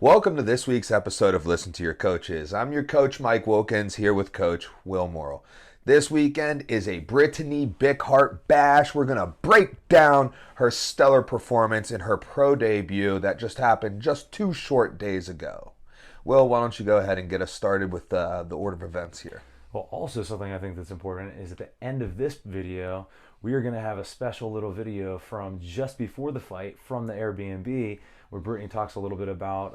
Welcome to this week's episode of Listen to Your Coaches. I'm your coach, Mike Wilkins, here with Coach Will Morrill. This weekend is a Brittany Bickhart bash. We're going to break down her stellar performance in her pro debut that just happened just 2 short days ago. Will, why don't you go ahead and get us started with the order of events here? Well, also something I think that's important is at the end of this video, we are going to have a special little video from just before the fight from the Airbnb where Brittany talks a little bit about,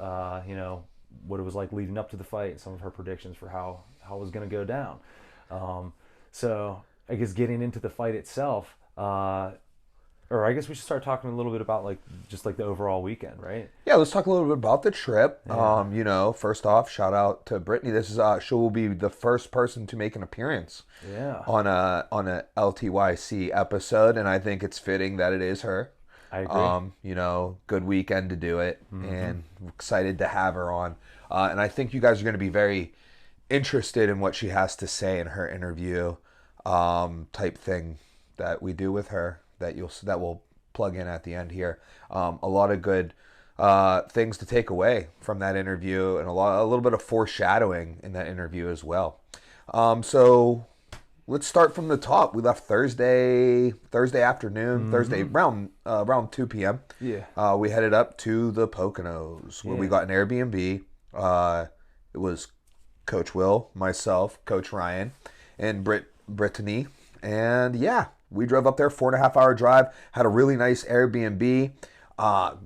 what it was like leading up to the fight and some of her predictions for how it was going to go down. So I guess getting into the fight itself, or I guess we should start talking a little bit about the overall weekend, right? Yeah, let's talk a little bit about the trip. Yeah. First off, shout out to Brittany. This is she will be the first person to make an appearance on a LTYC episode, and I think it's fitting that it is her. I agree. Good weekend to do it, and excited to have her on. And I think you guys are going to be very interested in what she has to say in her interview type thing that we do with her that we'll plug in at the end here. A lot of good things to take away from that interview, and a little bit of foreshadowing in that interview as well. So let's start from the top. We left Thursday afternoon, Thursday around 2 p.m. Yeah. We headed up to the Poconos where we got an Airbnb. It was Coach Will, myself, Coach Ryan, and Brittany. And yeah, we drove up there, 4.5-hour drive, had a really nice Airbnb.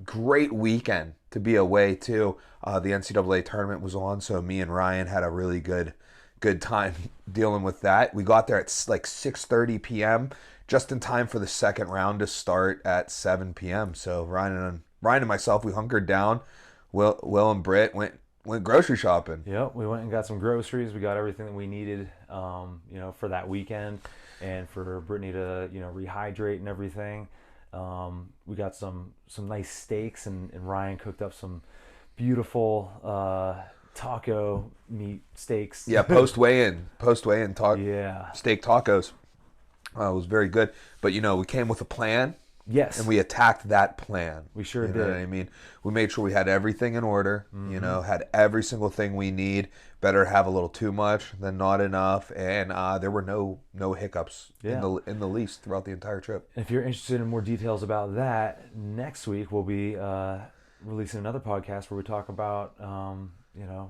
Great weekend to be away too. The NCAA tournament was on, so me and Ryan had a really good time dealing with that. We got there at like 6:30 p.m. just in time for the second round to start at 7 p.m. So Ryan and myself, we hunkered down. Will and Britt went grocery shopping. Yep, we went and got some groceries. We got everything that we needed, for that weekend, and for Brittany to, rehydrate and everything. We got some nice steaks, and Ryan cooked up some beautiful taco meat steaks. Yeah, post weigh-in Yeah. steak tacos. It was very good. But we came with a plan. Yes. And we attacked that plan. We sure did. You know what I mean? We made sure we had everything in order, had every single thing we need. Better have a little too much than not enough. And there were no hiccups in the least throughout the entire trip. If you're interested in more details about that, next week we'll be releasing another podcast where we talk about,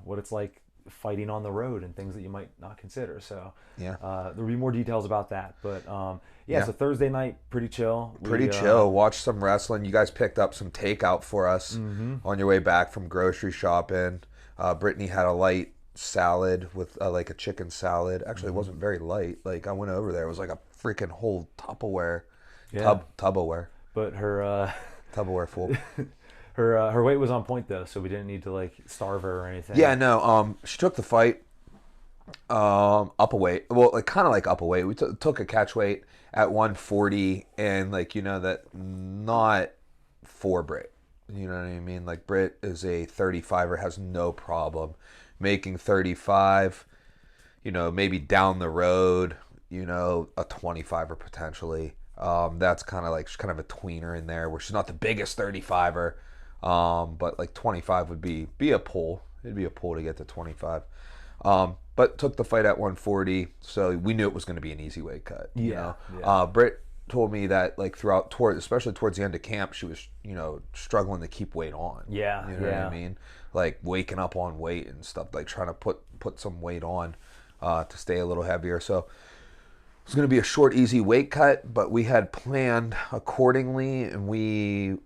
what it's like fighting on the road and things that you might not consider. So there'll be more details about that. But so Thursday night, pretty chill. Pretty chill. Watched some wrestling. You guys picked up some takeout for us on your way back from grocery shopping. Brittany had a light salad with like a chicken salad. Actually, it wasn't very light. Like I went over there, it was like a freaking whole Tupperware. Tupperware. But her Tupperware full. Her weight was on point though, so we didn't need to starve her or anything. Yeah, no. She took the fight up a weight. Well, kind of up a weight. We took a catch weight at 140, and that not for Britt. You know what I mean? Britt is a 35er, has no problem making 35. Maybe down the road, a 25er potentially. That's kind of she's kind of a tweener in there, where she's not the biggest 35er. But 25 would be a pull. It'd be a pull to get to 25. But took the fight at 140, so we knew it was going to be an easy weight cut. Britt told me that especially towards the end of camp, she was struggling to keep weight on. Yeah, you know what I mean? Waking up on weight and stuff, trying to put some weight on to stay a little heavier. So it was going to be a short, easy weight cut, but we had planned accordingly, and we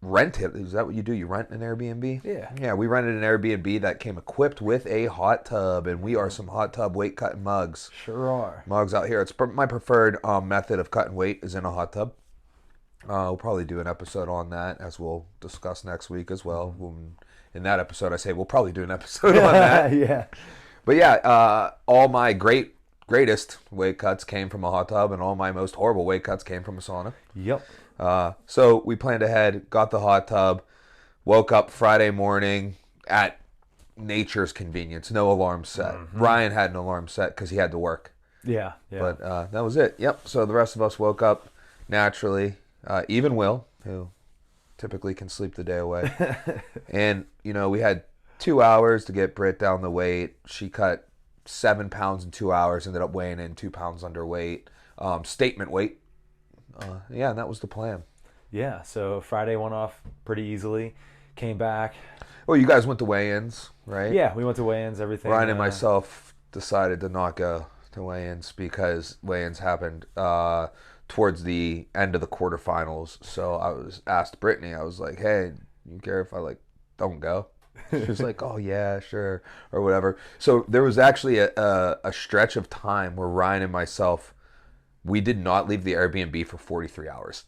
rented. Is that what you do? You rent an Airbnb? Yeah. Yeah, we rented an Airbnb that came equipped with a hot tub, and we are some hot tub weight cutting mugs. Sure are. Mugs out here. It's my preferred method of cutting weight is in a hot tub. We'll probably do an episode on that, as we'll discuss next week as well. In that episode, I say we'll probably do an episode on that. Yeah. But yeah, all my greatest weight cuts came from a hot tub, and all my most horrible weight cuts came from a sauna. Yep. So we planned ahead, got the hot tub, woke up Friday morning at nature's convenience, no alarm set. Ryan had an alarm set because he had to work. Yeah. But that was it. Yep. So the rest of us woke up naturally. Even Will, who typically can sleep the day away. And, we had 2 hours to get Britt down the weight. She cut 7 pounds in 2 hours, ended up weighing in 2 pounds underweight. Statement weight. And that was the plan. Yeah, so Friday went off pretty easily. Came back. Well, you guys went to weigh-ins, right? Yeah, we went to weigh-ins, everything. Ryan and myself decided to not go to weigh-ins because weigh-ins happened towards the end of the quarterfinals. So I was asked Brittany, I was like, hey, you care if I don't go? She was like, oh yeah, sure, or whatever. So there was actually a stretch of time where Ryan and myself, we did not leave the Airbnb for 43 hours.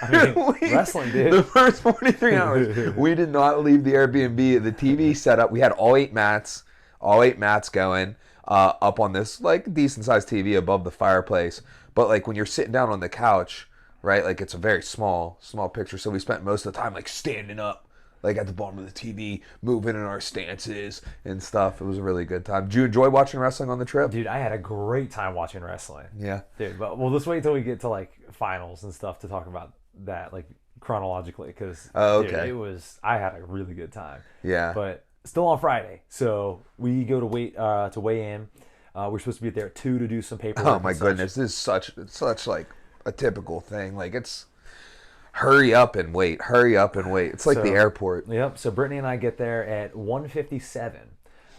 I mean, wrestling, dude. The first 43 hours, we did not leave the Airbnb. The TV setup, we had all eight mats going up on this decent sized TV above the fireplace. But when you're sitting down on the couch, right, it's a very small picture. So we spent most of the time standing up, at the bottom of the TV, moving in our stances and stuff. It was a really good time. Did you enjoy watching wrestling on the trip? Dude, I had a great time watching wrestling. Yeah. Dude, but let's wait till we get to finals and stuff to talk about that chronologically, because okay. I had a really good time. Yeah. But still on Friday, so we go to weigh in. We're supposed to be there at 2 to do some paperwork. Oh my goodness, this is such a typical thing. It's hurry up and wait. It's like the airport. Yep. So Brittany and I get there at 1:57.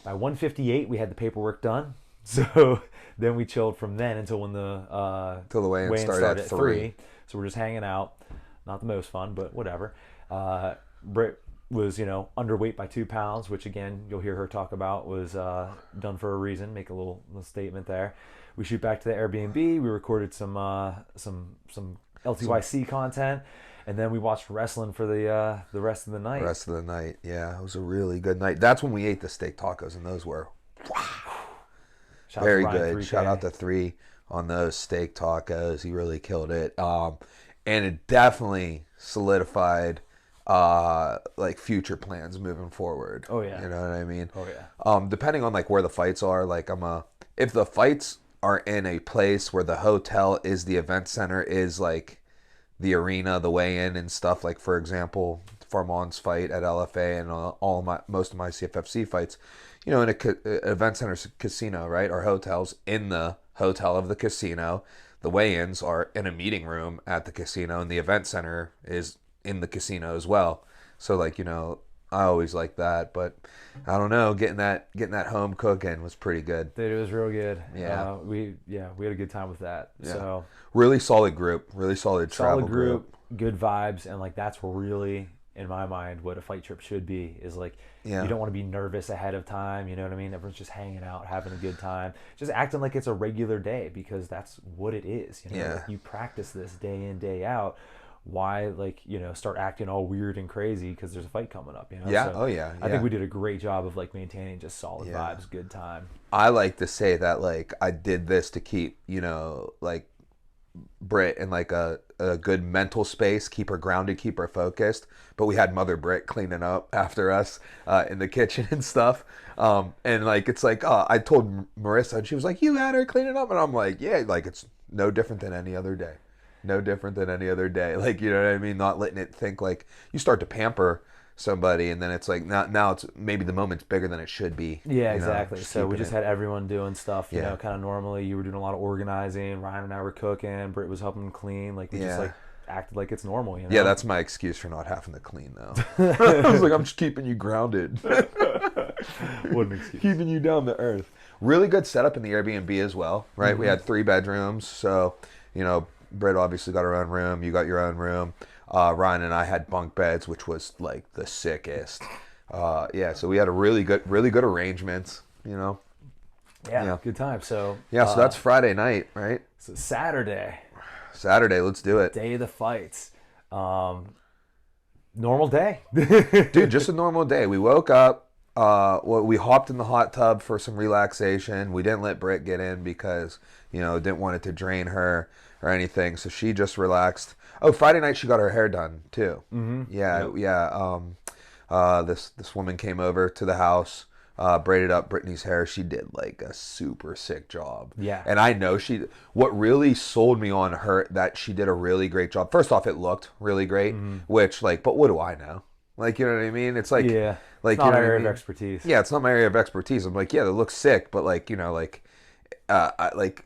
By 1:58, we had the paperwork done. So then we chilled from then until when the weigh-in started at 3. So we're just hanging out. Not the most fun, but whatever. Britt was, underweight by 2 pounds, which again, you'll hear her talk about, was done for a reason. Make a little statement there. We shoot back to the Airbnb. We recorded some LTYC content, and then we watched wrestling for the rest of the night. Yeah, it was a really good night. That's when we ate the steak tacos, and those were very good. 3K. Shout out to 3 on those steak tacos. He really killed it, and it definitely solidified future plans moving forward. Oh yeah, you know what I mean. Oh yeah. Depending on where the fights are, if the fights are in a place where the hotel is the event center, is the arena, the weigh-in and stuff. For example, Farmon's fight at LFA and most of my CFFC fights, in an event center's casino, right, or hotels in the hotel of the casino. The weigh-ins are in a meeting room at the casino, and the event center is in the casino as well. So I always like that, but I don't know, getting that home cooking was pretty good. Dude, it was real good. Yeah. We had a good time with that. Yeah. So really solid group, really solid travel group, good vibes, and that's really, in my mind, what a fight trip should be. Is you don't want to be nervous ahead of time. You know what I mean? Everyone's just hanging out, having a good time, just acting like it's a regular day, because that's what it is. You practice this day in, day out. Why start acting all weird and crazy because there's a fight coming up? Yeah. So Oh yeah. I think we did a great job of maintaining just solid vibes, good time. I like to say that I did this to keep Britt in a good mental space, keep her grounded, keep her focused. But we had Mother Britt cleaning up after us in the kitchen and stuff. And it's I told Marissa, and she was like, "You had her cleaning up," and I'm like, "Yeah, it's no different than any other day." No different than any other day. You know what I mean? Not letting it think you start to pamper somebody, and then it's now it's maybe the moment's bigger than it should be. Yeah, exactly. So we just had everyone doing stuff, kind of normally. You were doing a lot of organizing. Ryan and I were cooking. Britt was helping clean. We just acted like it's normal. Yeah, that's my excuse for not having to clean though. I was I'm just keeping you grounded. What an excuse. Keeping you down to earth. Really good setup in the Airbnb as well, right? Mm-hmm. We had 3 bedrooms, so Britt obviously got her own room. You got your own room. Ryan and I had bunk beds, which was the sickest. So we had a really good arrangements. Yeah, good time. So so that's Friday night, right? So Saturday, let's do it. Day of the fights. Normal day, dude. Just a normal day. We woke up. We hopped in the hot tub for some relaxation. We didn't let Britt get in because didn't want it to drain her or anything, so she just relaxed. Oh, Friday night she got her hair done too. Mm-hmm. Yeah. This woman came over to the house. braided up Brittany's hair. She did like a super sick job. Yeah. And I know what really sold me on her, that she did a really great job. First off, it looked really great, which like, but what do I know? Like, you know what I mean? It's like, Yeah. like, It's not you know our what I area of mean? expertise. Yeah, it's not my area of expertise. I'm like, yeah, it looks sick, but like, you know, like, like,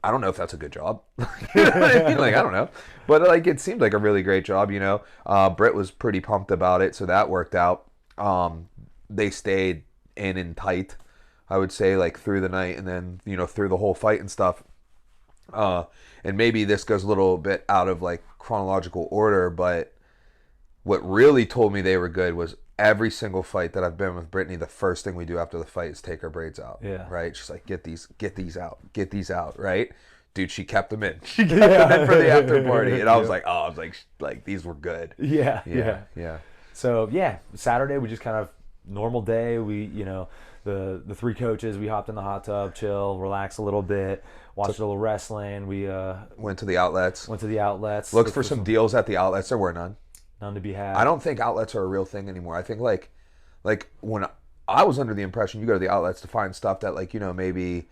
I don't know if that's a good job. You know what I mean? Like, I don't know. But like, it seemed like a really great job, you know. Britt was pretty pumped about it, so that worked out. They stayed in and tight, I would say, like through the night, and then, you know, through the whole fight and stuff. And maybe this goes a little bit out of like chronological order, but what really told me they were good was every single fight that I've been with Brittany, the first thing we do after the fight is take her braids out. Yeah. Right? She's like, get these out, right? Dude, she kept them in. She kept them in for the after party. And I was like, these were good. Yeah. Yeah. So yeah, Saturday we just kind of normal day. We, you know, the three coaches, we hopped in the hot tub, chill, relax a little bit, watched a little wrestling. We went to the outlets. Looked for some deals at the outlets. There were none. None to be had. I don't think outlets are a real thing anymore. I think like when I was under the impression you go to the outlets to find stuff that like, you know, maybe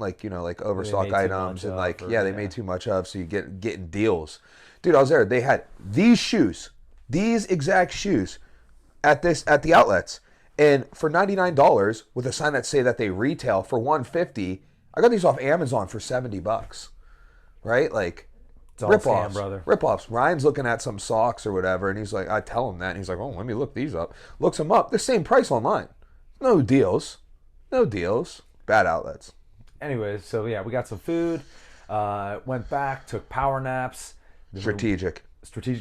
like, you know, like overstock items and like, they made too much of, so you getting deals. Dude, I was there. They had these exact shoes at the outlets. And for $99 with a sign that say that they retail for $150, I got these off Amazon for $70. Right? Like, it's all scam, brother. Rip-offs. Ryan's looking at some socks or whatever, and he's like, I tell him that, and he's like, oh, let me look these up. Looks them up. The same price online. No deals. Bad outlets. Anyways, so yeah, we got some food, went back, took power naps. Strategic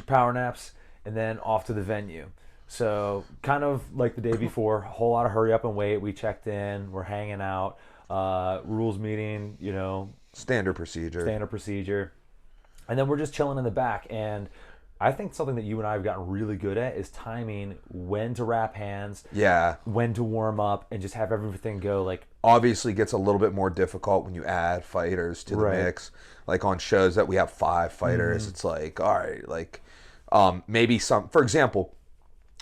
power naps, and then off to the venue. So kind of like the day before, a whole lot of hurry up and wait. We checked in, we're hanging out, rules meeting, you know. Standard procedure. And then we're just chilling in the back. And I think something that you and I have gotten really good at is timing when to wrap hands, when to warm up, and just have everything go like. Obviously gets a little bit more difficult when you add fighters to the mix. Like on shows that we have 5 fighters, it's like, all right, like maybe some, for example,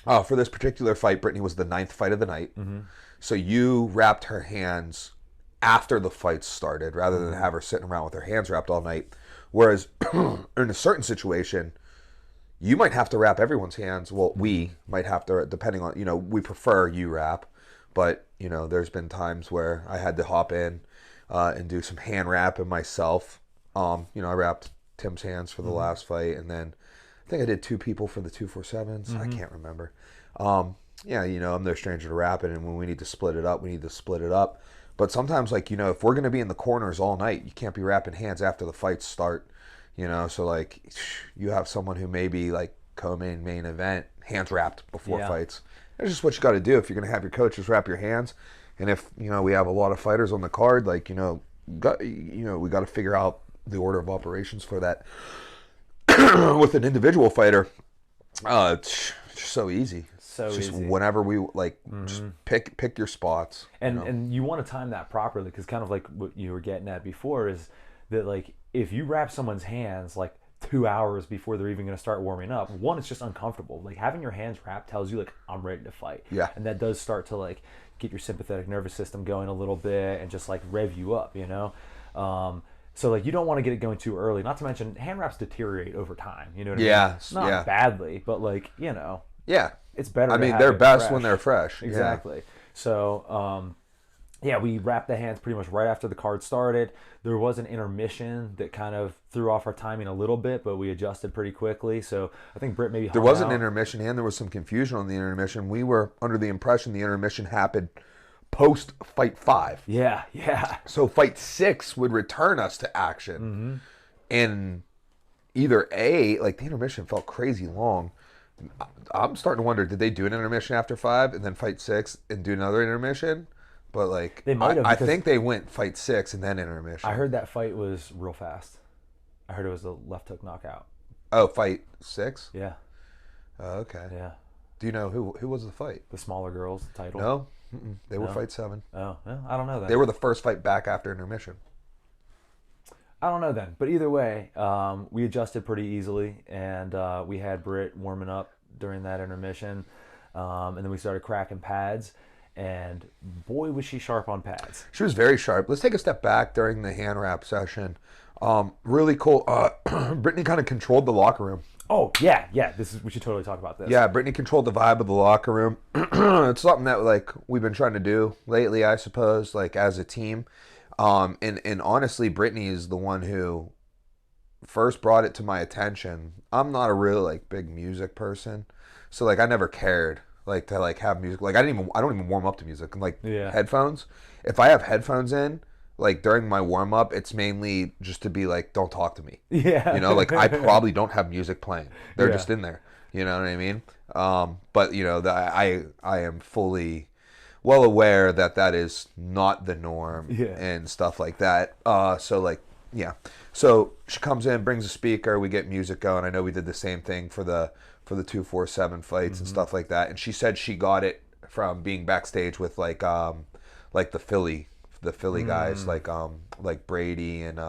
for this particular fight, Brittany was the 9th fight of the night. So you wrapped her hands after the fight started rather than have her sitting around with her hands wrapped all night. Whereas in a certain situation, you might have to wrap everyone's hands. Well, we might have to, depending on, you know, we prefer you wrap. But, you know, there's been times where I had to hop in and do some hand wrapping myself. You know, I wrapped Tim's hands for the last fight. And then I think I did 2 people for the 247s. I can't remember. Yeah, you know, I'm no stranger to wrapping. And when we need to split it up, we need to split it up. But sometimes, like, you know, if we're going to be in the corners all night, you can't be wrapping hands after the fights start, you know. So, like, you have someone who may be, like, main event, hands wrapped before fights. That's just what you got to do if you're going to have your coaches wrap your hands. And if, you know, we have a lot of fighters on the card, like, we got to figure out the order of operations for that. With an individual fighter, it's just so easy. Just whenever we just pick your spots. And you want to time that properly, because kind of like what you were getting at before is that, like, if you wrap someone's hands like 2 hours before they're even going to start warming up, one, it's just uncomfortable. Like, having your hands wrapped tells you, like, I'm ready to fight. Yeah. And that does start to, like, get your sympathetic nervous system going a little bit and just, like, rev you up, you know? So, like, you don't want to get it going too early. Not to mention, hand wraps deteriorate over time. You know what I mean? Not badly, but, like, you know. Yeah. It's better. I mean, they're best when they're fresh. Exactly. So, we wrapped the hands pretty much right after the card started. There was an intermission that kind of threw off our timing a little bit, but we adjusted pretty quickly. So I think Britt maybe there was an intermission, and there was some confusion on the intermission. We were under the impression the intermission happened post fight 5. Yeah. So fight 6 would return us to action, and either the intermission felt crazy long. I'm starting to wonder, did they do an intermission after 5 and then fight 6 and do another intermission? But like, they might have. I think they went fight 6 and then intermission. I heard that fight was real fast. I heard it was a left hook knockout. Oh, fight 6? Yeah. Oh, okay. Yeah. Do you know who was the fight? The smaller girls title. No, they were fight 7. Oh, well, I don't know that. They were the first fight back after intermission. I don't know then, but either way, we adjusted pretty easily, and we had Britt warming up during that intermission, and then we started cracking pads. and boy was she sharp on pads. She was very sharp. Let's take a step back during the hand wrap session. Really cool. Brittany kind of controlled the locker room. Oh yeah, we should totally talk about this. Yeah, Brittany controlled the vibe of the locker room. It's something that like we've been trying to do lately, I suppose, like as a team. And honestly, Brittany is the one who first brought it to my attention. I'm not a real like big music person, so like I never cared like to like have music. Like I don't even warm up to music. And like headphones. If I have headphones in, like during my warm up, it's mainly just to be like, don't talk to me. Yeah. You know, like I probably don't have music playing. They're just in there. You know what I mean? But you know, I am fully well aware that that is not the norm and stuff like that. So like, yeah. So she comes in, brings a speaker, we get music going. I know we did the same thing for the 247 fights and stuff like that. And she said she got it from being backstage with like the Philly guys like Brady and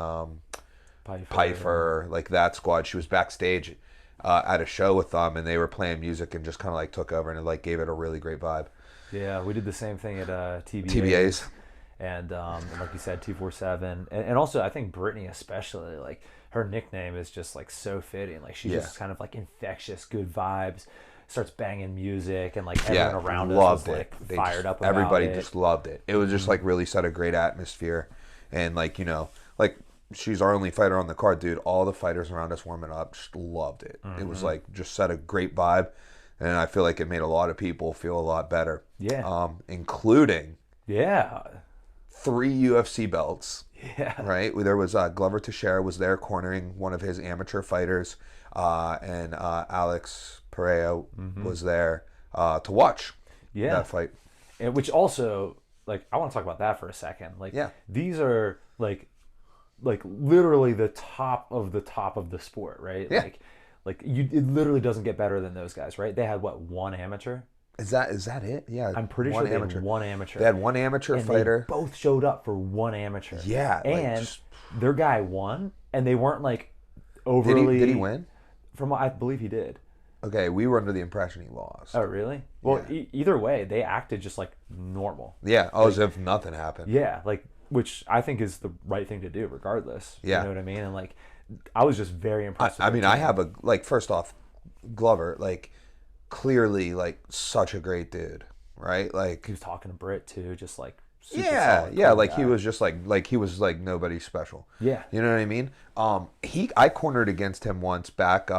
Pfeiffer, like that squad. She was backstage at a show with them, and they were playing music and just kind of like took over and it like gave it a really great vibe. Yeah, we did the same thing at TBAs. And like you said, 247, and also I think Brittany especially, like her nickname is just like so fitting. Like she's just kind of like infectious, good vibes. Starts banging music, and like everyone around us was like fired up about everybody it. just loved it. It was just like really set a great atmosphere, and like, you know, like she's our only fighter on the card, dude. All the fighters around us warming up just loved it. It was like just set a great vibe, and I feel like it made a lot of people feel a lot better. Yeah. Including 3 UFC belts. Yeah. Right? There was Glover Teixeira was there cornering one of his amateur fighters, and Alex Pereira was there to watch that fight. And which also, like, I want to talk about that for a second. Like, these are like literally the top of the sport, right? Yeah. Like it literally doesn't get better than those guys, right? They had what, one amateur? Is that it? Yeah, I'm pretty sure they had one amateur. They had one amateur fighter. They both showed up for one amateur. Yeah, and their guy won, and they weren't like overly. Did he win? I believe he did. Okay, we were under the impression he lost. Oh, really? Well, either way, they acted just like normal. Yeah, as if nothing happened. Yeah, like, which I think is the right thing to do, regardless. Yeah, you know what I mean. And like, I was just very impressed. I mean, I have first off, Glover, like, clearly like such a great dude, right? Like he was talking to Britt too, just like super solid, like guy. He was just like he was like nobody special. Yeah, you know what I mean. I cornered against him once back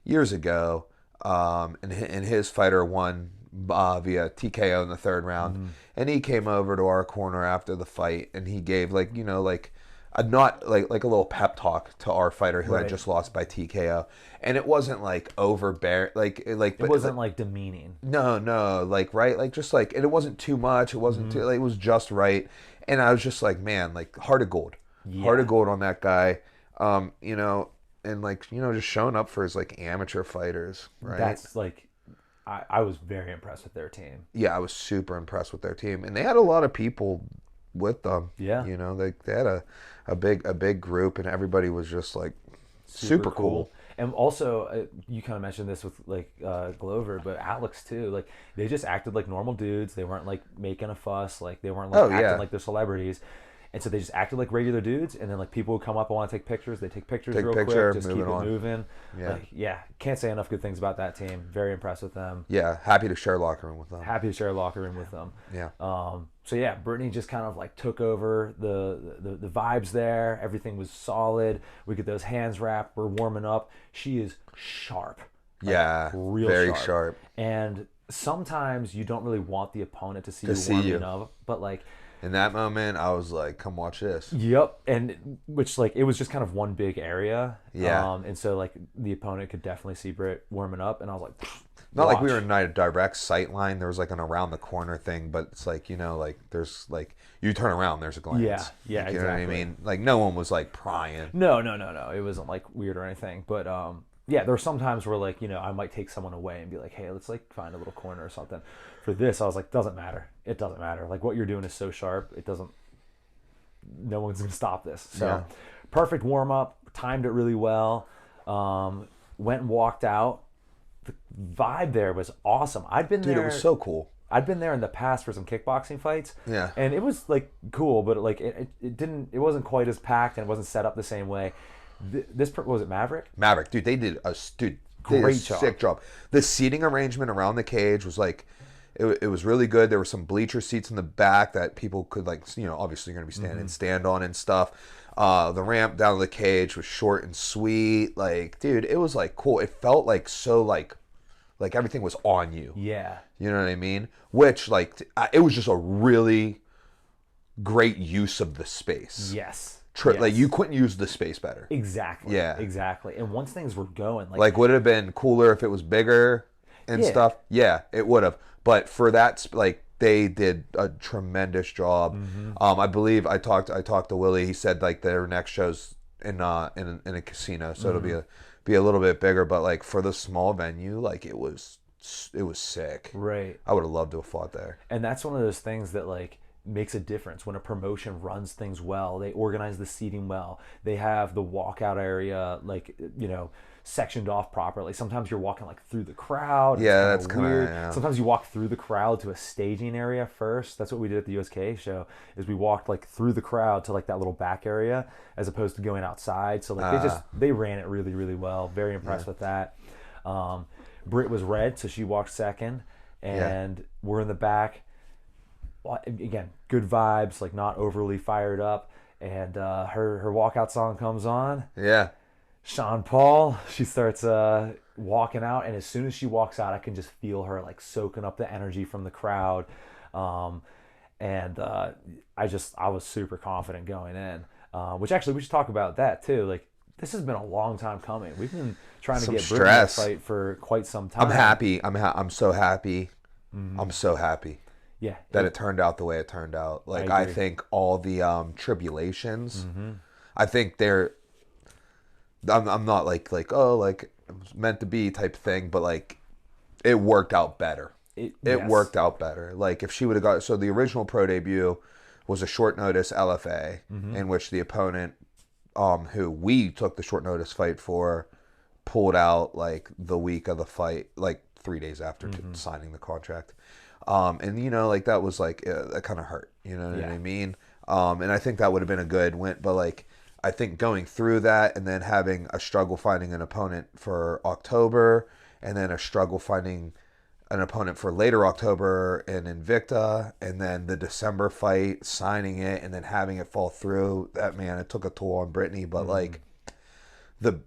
years ago, and his fighter won via TKO in the 3rd round, and he came over to our corner after the fight, and he gave like, you know, like a not like a little pep talk to our fighter who had just lost by TKO, and it wasn't like overbearing, like it wasn't like demeaning. No, like right, just like, and it wasn't too much, it wasn't too, like, it was just right, and I was just like, man, like heart of gold on that guy, you know. And like, you know, just showing up for his like amateur fighters, right? That's like, I was very impressed with their team. Yeah, I was super impressed with their team, and they had a lot of people with them. Yeah, you know, they had a big group, and everybody was just like super cool. And also, you kind of mentioned this with like Glover, but Alex too. Like they just acted like normal dudes. They weren't like making a fuss. Like they weren't like acting like they're celebrities. And so they just acted like regular dudes, and then like people would come up and want to take pictures. They take pictures real quick, just keep it moving. Yeah, can't say enough good things about that team. Very impressed with them. Yeah, happy to share a locker room with them. Yeah. So yeah, Brittany just kind of like took over the vibes there. Everything was solid. We get those hands wrapped. We're warming up. She is sharp. Like, real very sharp. And sometimes you don't really want the opponent to see you warming up, but like. In that moment, I was like, come watch this. Yep. And which, like, it was just kind of one big area. Yeah. And so, like, the opponent could definitely see Britt warming up. And I was like, not like we were in a direct sight line. There was, like, an around the corner thing. But it's like, you know, like, there's, like, you turn around, there's a glance. Yeah. Like, you know what I mean? Like, no one was, like, prying. No. It wasn't, like, weird or anything. But, yeah, there were some times where, like, you know, I might take someone away and be like, hey, let's, like, find a little corner or something. For this, I was like, doesn't matter. It doesn't matter. Like, what you're doing is so sharp. It doesn't. No one's going to stop this. So, perfect warm-up. Timed it really well. Went and walked out. The vibe there was awesome. I'd been there. Dude, it was so cool. I'd been there in the past for some kickboxing fights, Yeah. and it was like cool, but like it wasn't quite as packed and it wasn't set up the same way. Was it Maverick? Maverick, dude, they did a Great job. sick job. The seating arrangement around the cage was like, it was really good. There were some bleacher seats in the back that people could like, obviously you're gonna be stand on and stuff. The ramp down to the cage was short and sweet. Like, dude, it was like cool. It felt like so like everything was on you. Yeah. You know what I mean? Which like it was just a really great use of the space. Yes. Like you couldn't use the space better. Exactly. Yeah. Exactly. And once things were going, like would it have been cooler if it was bigger and stuff? Yeah, it would have. But for that, like they did a tremendous job. I believe I talked to Willie. He said like their next show's in a casino, so it'll be a little bit bigger. But like for the small venue, like it was sick. Right. I would have loved to have fought there. And that's one of those things that like makes a difference when a promotion runs things well. They organize the seating well. They have the walkout area like sectioned off properly. Sometimes you're walking like through the crowd. Yeah, that's kind of weird. Sometimes you walk through the crowd to a staging area first. That's what we did at the USK show. Is we walked like through the crowd to like that little back area as opposed to going outside. So like they ran it really, really well. Very impressed with that. Britt was red, so she walked second, and we're in the back. Again, good vibes, like not overly fired up, and her walkout song comes on. Yeah. Sean Paul, she starts walking out, and as soon as she walks out, I can just feel her like soaking up the energy from the crowd, and I was super confident going in. Which actually we should talk about that too. Like this has been a long time coming. We've been trying to get Brittany to fight for quite some time. I'm happy. I'm so happy. I'm so happy. Yeah, that it turned out the way it turned out. Like I think all the tribulations, I think they're. I'm not like oh like it was meant to be type thing, but like it worked out better. It worked out better. Like if she would have got the original pro debut was a short notice LFA in which the opponent who we took the short notice fight for pulled out like the week of the fight, like 3 days after signing the contract. And like that was like that kind of hurt, you know what I mean? And I think that would have been a good win, but like I think going through that and then having a struggle finding an opponent for October and then a struggle finding an opponent for later October in Invicta and then the December fight, signing it and then having it fall through, that man, it took a toll on Brittany, but like the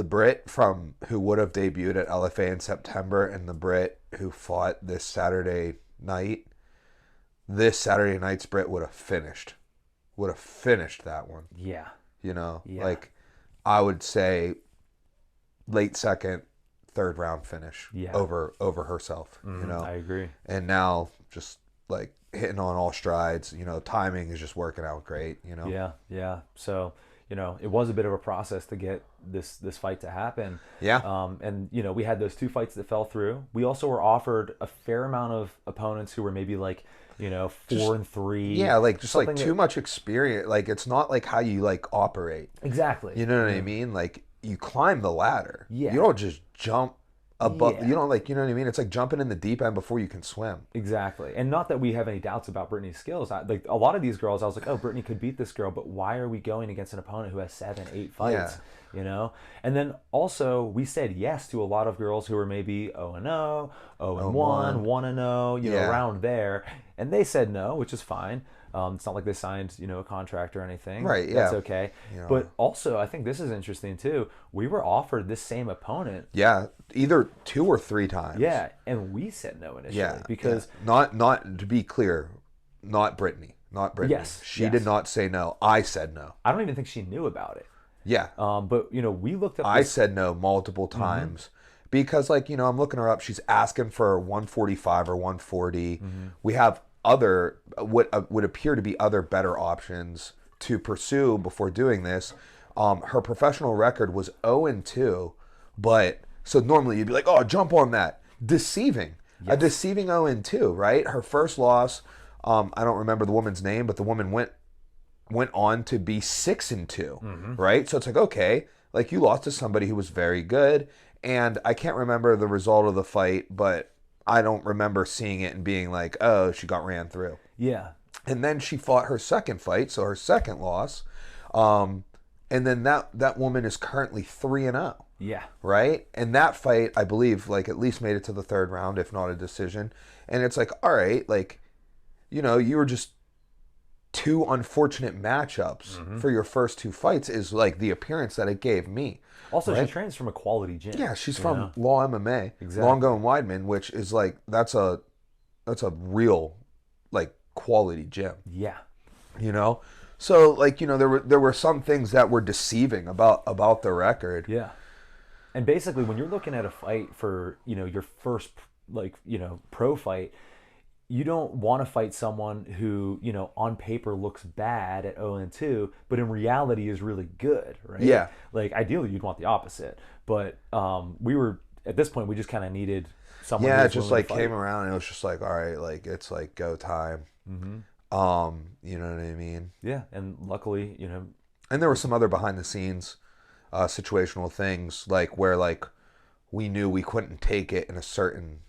Britt from who would have debuted at LFA in September and the Britt who fought this Saturday night's Britt would have finished that one. Yeah. Like I would say late second, third round finish over herself, I agree. And now just like hitting on all strides, timing is just working out great, Yeah. So, it was a bit of a process to get this fight to happen. Yeah. And, we had those two fights that fell through. We also were offered a fair amount of opponents who were maybe like, 4-3. Yeah, like just like too much experience. Like it's not like how you like operate. Exactly. You know what I mean? Like you climb the ladder. Yeah. You don't just jump above. Yeah. You don't like, you know what I mean? It's like jumping in the deep end before you can swim. Exactly. And not that we have any doubts about Brittany's skills. Like a lot of these girls, I was like, oh, Brittany could beat this girl, but why are we going against an opponent who has 7-8 fights? Yeah. And then also we said yes to a lot of girls who were maybe 0-0, 0-1, 1-0, around there. And they said no, which is fine. It's not like they signed, a contract or anything. Right, yeah. That's okay. But also, I think this is interesting too. We were offered this same opponent. Yeah, either 2 or 3 times. Yeah, and we said no initially because not to be clear, not Brittany. Yes, she did not say no. I said no. I don't even think she knew about it. Yeah. But we looked up. I said no multiple times. Because like, I'm looking her up. She's asking for 145 or 140. We have other what would appear to be other better options to pursue before doing this. Her professional record was 0-2, but so normally you'd be like, oh, jump on that. Deceiving. Yes. A deceiving 0-2, right? Her first loss, I don't remember the woman's name, but the woman went on to be 6-2, right? So it's like, okay, like you lost to somebody who was very good, and I can't remember the result of the fight, but I don't remember seeing it and being like, oh, she got ran through. Yeah. And then she fought her second fight, so her second loss. And then that woman is currently 3-0. Yeah. Right? And that fight, I believe, like at least made it to the third round, if not a decision. And it's like, all right, like, you know, you were just two unfortunate matchups for your first two fights is like the appearance that it gave me. Also, right? she trains from a quality gym. Yeah, she's from Law MMA, Exactly. Longo and Weidman, which is like that's a real like quality gym. Yeah. You know, so like you know there were some things that were deceiving about the record. Yeah. And basically, when you're looking at a fight for, you know, your first, like, you know, pro fight, you don't want to fight someone who, you know, on paper looks bad at 0-2, but in reality is really good, right? Yeah. Like, ideally, you'd want the opposite. But we were, at this point, we just kind of needed someone who Yeah, it was just willing like to fight. came around and it was just like, all right, like it's like go time. You know what I mean? Yeah. And luckily, you know, And there were some other behind the scenes situational things like where like we knew we couldn't take it in a certain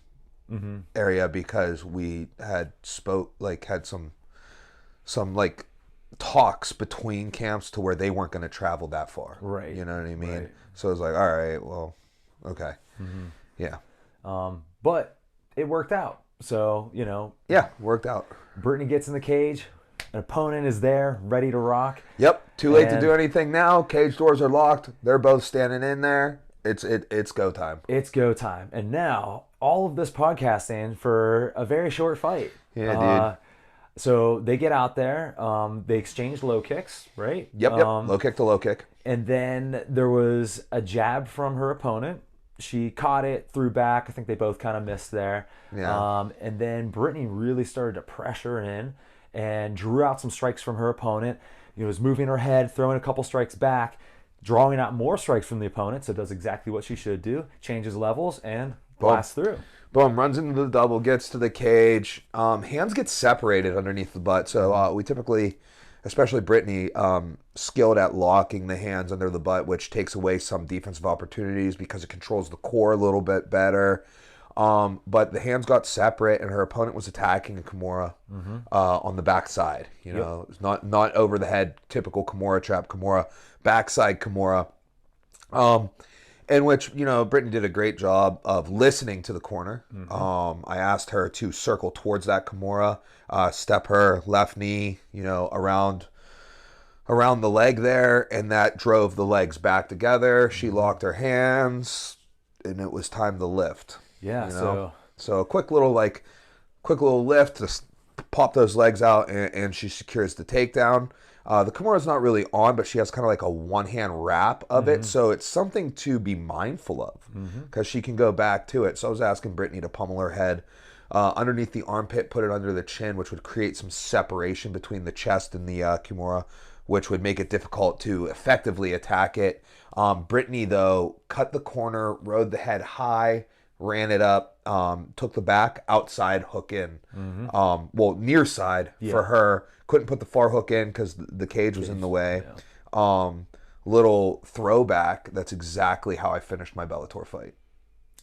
area because we had had some like talks between camps to where they weren't going to travel that far. Right. You know what I mean? Right. So it was like, all right, well, okay. Yeah. but it worked out. So, you know, Yeah, worked out. Brittany gets in the cage. An opponent is there, ready to rock. Yep. Too late to And- do anything now. Cage doors are locked. They're both standing in there. It's go time. It's go time. And now, all of this podcasting for a very short fight. Yeah, dude. So they get out there. They exchange low kicks, right? Yep. Low kick to low kick. And then there was a jab from her opponent. She caught it, threw back. I think they both kind of missed there. Yeah. And then Brittany really started to pressure in and drew out some strikes from her opponent. You know, was moving her head, throwing a couple strikes back, drawing out more strikes from the opponent. So does exactly what she should do. Changes levels and blasts through. Boom, runs into the double, gets to the cage. Hands get separated underneath the butt. So we typically, especially Brittany, skilled at locking the hands under the butt, which takes away some defensive opportunities because it controls the core a little bit better. But the hands got separate, and her opponent was attacking a Kimura on the backside. You know, it's not over the head, typical Kimura trap, Kimura, backside Kimura. In which, you know, Brittany did a great job of listening to the corner. I asked her to circle towards that Kimura, step her left knee, you know, around the leg there, and that drove the legs back together. She locked her hands, and it was time to lift. Yeah, You know? So a quick little lift to pop those legs out, and she secures the takedown. The Kimura's not really on, but she has kind of like a one-hand wrap of it, so it's something to be mindful of because she can go back to it. So I was asking Brittany to pummel her head underneath the armpit, put it under the chin, which would create some separation between the chest and the Kimura, which would make it difficult to effectively attack it. Brittany, though, cut the corner, rode the head high, ran it up, took the back, outside hook in. Well, near side for her. Couldn't put the far hook in because the cage was in the way. Little throwback. That's exactly how I finished my Bellator fight.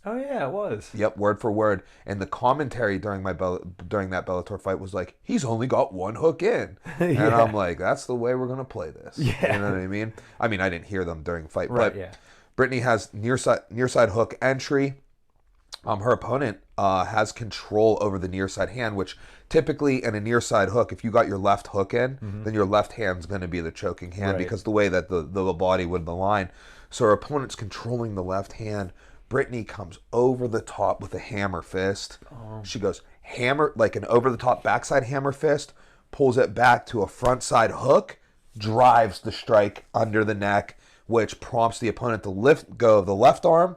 Oh yeah, it was. Yep, word for word. And the commentary during that Bellator fight was like, he's only got one hook in. And I'm like, that's the way we're going to play this. Yeah. You know what I mean? I mean, I didn't hear them during the fight. Right, but yeah. Brittany has near side hook entry. Her opponent has control over the near side hand, which typically in a near side hook, if you got your left hook in, then your left hand's going to be the choking hand because the way that the body would align. So her opponent's controlling the left hand. Brittany comes over the top with a hammer fist. She goes hammer, like an over the top backside hammer fist, pulls it back to a front side hook, drives the strike under the neck, which prompts the opponent to lift go of the left arm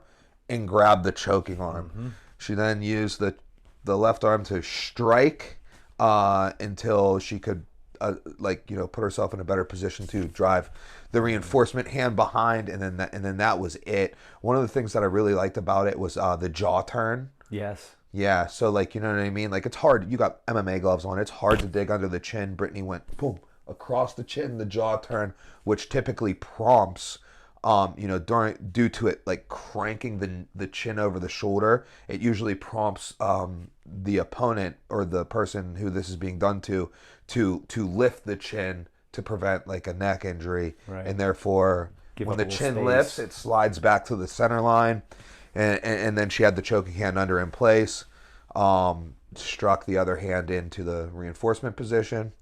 and grab the choking arm. She then used the left arm to strike until she could put herself in a better position to drive the reinforcement hand behind, and then that was it. One of the things that I really liked about it was the jaw turn. Yes. Yeah, so like, you know what I mean? Like, it's hard. You got MMA gloves on. It's hard to dig under the chin. Brittany went boom across the chin, the jaw turn, which typically prompts due to it like cranking the chin over the shoulder, it usually prompts the opponent or the person who this is being done to lift the chin to prevent like a neck injury, Right. and therefore Give when up a the little chin space. lifts, it slides back to the center line, and then she had the choking hand under in place, struck the other hand into the reinforcement position,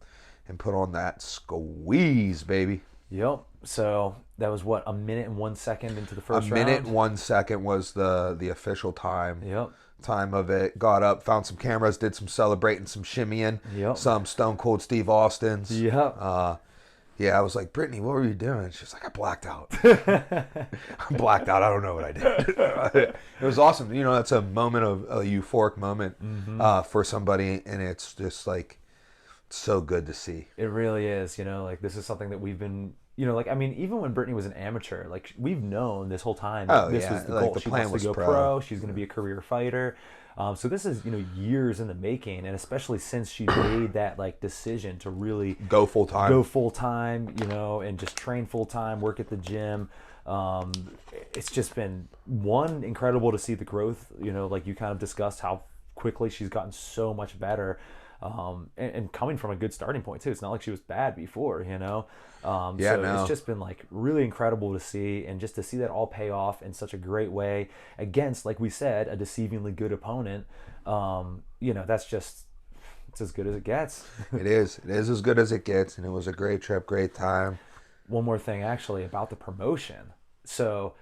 and put on that squeeze, baby. Yep. So that was what, a minute and 1 second into the A first minute round? 1 second was the official time. Yep. Time of it. Got up, found some cameras, did some celebrating, some shimmying, Yep. some Stone Cold Steve Austins. Yep. Yeah, I was like, Brittany, what were you doing? She's like, I blacked out. I blacked out. I don't know what I did. It was awesome. That's a moment of a euphoric moment for somebody, and it's just like so good to see. It really is, like this is something that we've been, like, I mean, even when Brittany was an amateur, like we've known this whole time that this was the like, goal. the She plan wants to was go pro. pro. She's going to be a career fighter. So this is, years in the making, and especially since she made that like decision to really Go full time, and just train full time, work at the gym. It's just been incredible to see the growth, like you kind of discussed how quickly she's gotten so much better. And coming from a good starting point too. It's not like she was bad before, It's just been like really incredible to see, and just to see that all pay off in such a great way against, like we said, a deceivingly good opponent. That's just, it's as good as it gets. It is as good as it gets, and it was a great trip, great time. One more thing actually about the promotion. So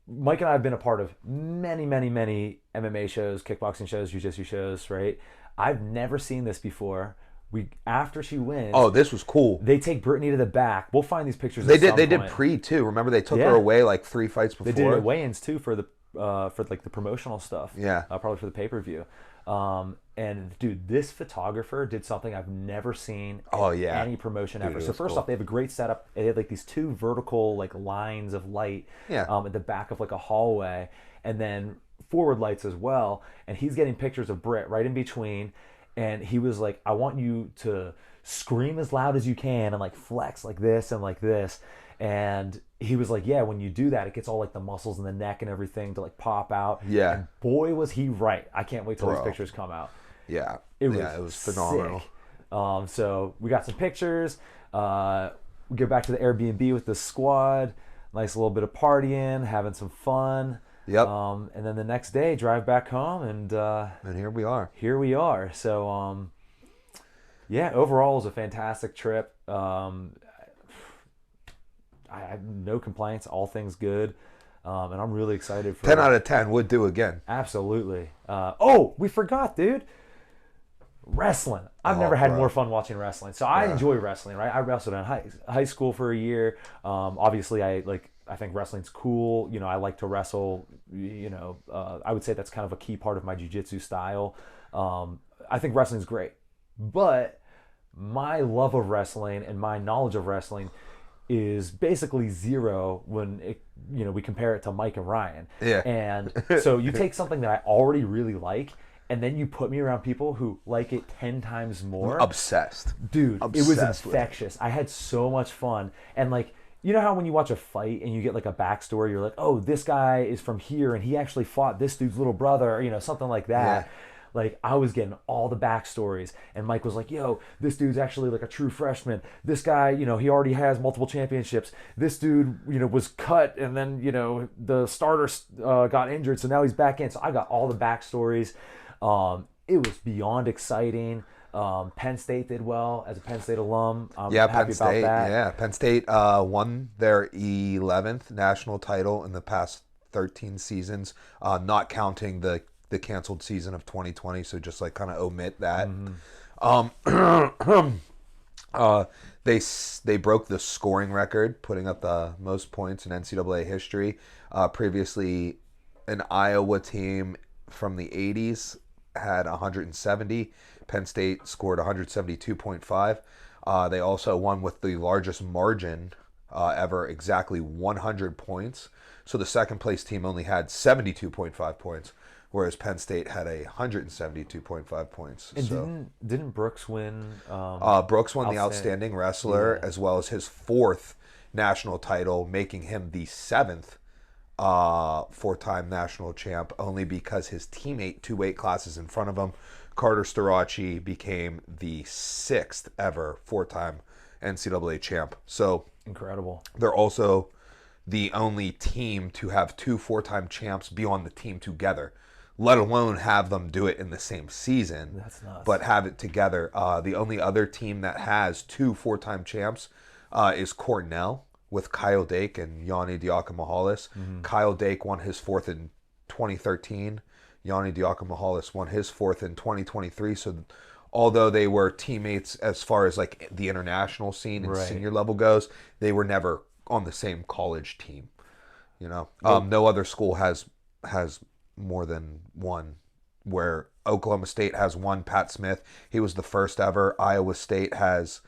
Mike and I have been a part of many, many, many MMA shows, kickboxing shows, jiu-jitsu shows, right? I've never seen this before. After she wins, Oh, this was cool. they take Brittany to the back. We'll find these pictures. They at did. some They did point. pre too. Remember, they took Yeah. her away like 3 fights before. They did it at weigh-ins too for the promotional stuff. Yeah. Probably for the pay-per-view. And dude, this photographer did something I've never seen in any promotion ever. it So was first cool. off, they have a great setup. They had like these two vertical like lines of light at the back of like a hallway, and then forward lights as well. And he's getting pictures of Britt right in between. And he was like, I want you to scream as loud as you can and like flex like this and like this. And he was like, yeah, when you do that, it gets all like the muscles in the neck and everything to like pop out. Yeah. And boy, was he right. I can't wait till these Bro. pictures come out. Yeah. It it was phenomenal. sick. So we got some pictures. We go back to the Airbnb with the squad. Nice little bit of partying, having some fun. Yep. And then the next day, drive back home, and here we are. here we are. So, overall, it was a fantastic trip. I have no complaints. All things good. And I'm really excited for 10 out of 10 would do again. Absolutely. We forgot, dude. Wrestling. I've never had bro. more fun watching wrestling. So I enjoy wrestling, right? I wrestled in high school for a year. Obviously, I think wrestling's cool. I like to wrestle. I would say that's kind of a key part of my jiu-jitsu style. I think wrestling's great. But my love of wrestling and my knowledge of wrestling is basically zero when we compare it to Mike and Ryan. Yeah. And so you take something that I already really like, and then you put me around people who like it 10 times more. Obsessed. Dude, it was Obsessed with it. infectious. I had so much fun. And like, you know how when you watch a fight and you get like a backstory, you're like, oh, this guy is from here and he actually fought this dude's little brother, or, something like that. Yeah. Like, I was getting all the backstories, and Mike was like, yo, this dude's actually like a true freshman. This guy, he already has multiple championships. This dude, was cut, and then, the starter got injured, so now he's back in. So I got all the backstories. It was beyond exciting. Penn State did well as a Penn State alum. I'm happy Penn State. about that. Yeah, Penn State won their 11th national title in the past 13 seasons, not counting the canceled season of 2020. So just like kind of omit that. They broke the scoring record, putting up the most points in NCAA history. Previously, an Iowa team from the 80s had 170. Penn State scored 172.5. They also won with the largest margin ever, exactly 100 points. So the second place team only had 72.5 points, whereas Penn State had 172.5 points. And So didn't Brooks win? Brooks won the outstanding wrestler, as well as his fourth national title, making him the 7th four-time national champ, only because his teammate 2 weight classes in front of him, Carter Starace, became the 6th ever four-time NCAA champ. So incredible. They're also the only team to have 2 four-time champs be on the team together, let alone have them do it in the same season. That's nuts. But have it together. The only other team that has 2 four-time champs is Cornell with Kyle Dake and Yanni Diakomihalis. Kyle Dake won his 4th in 2013. Yanni Diakomihalis won his 4th in 2023. So although they were teammates as far as like the international scene and senior level goes, they were never on the same college team. You know, no other school has more than one. Where Oklahoma State has one, Pat Smith. He was the first ever. Iowa State has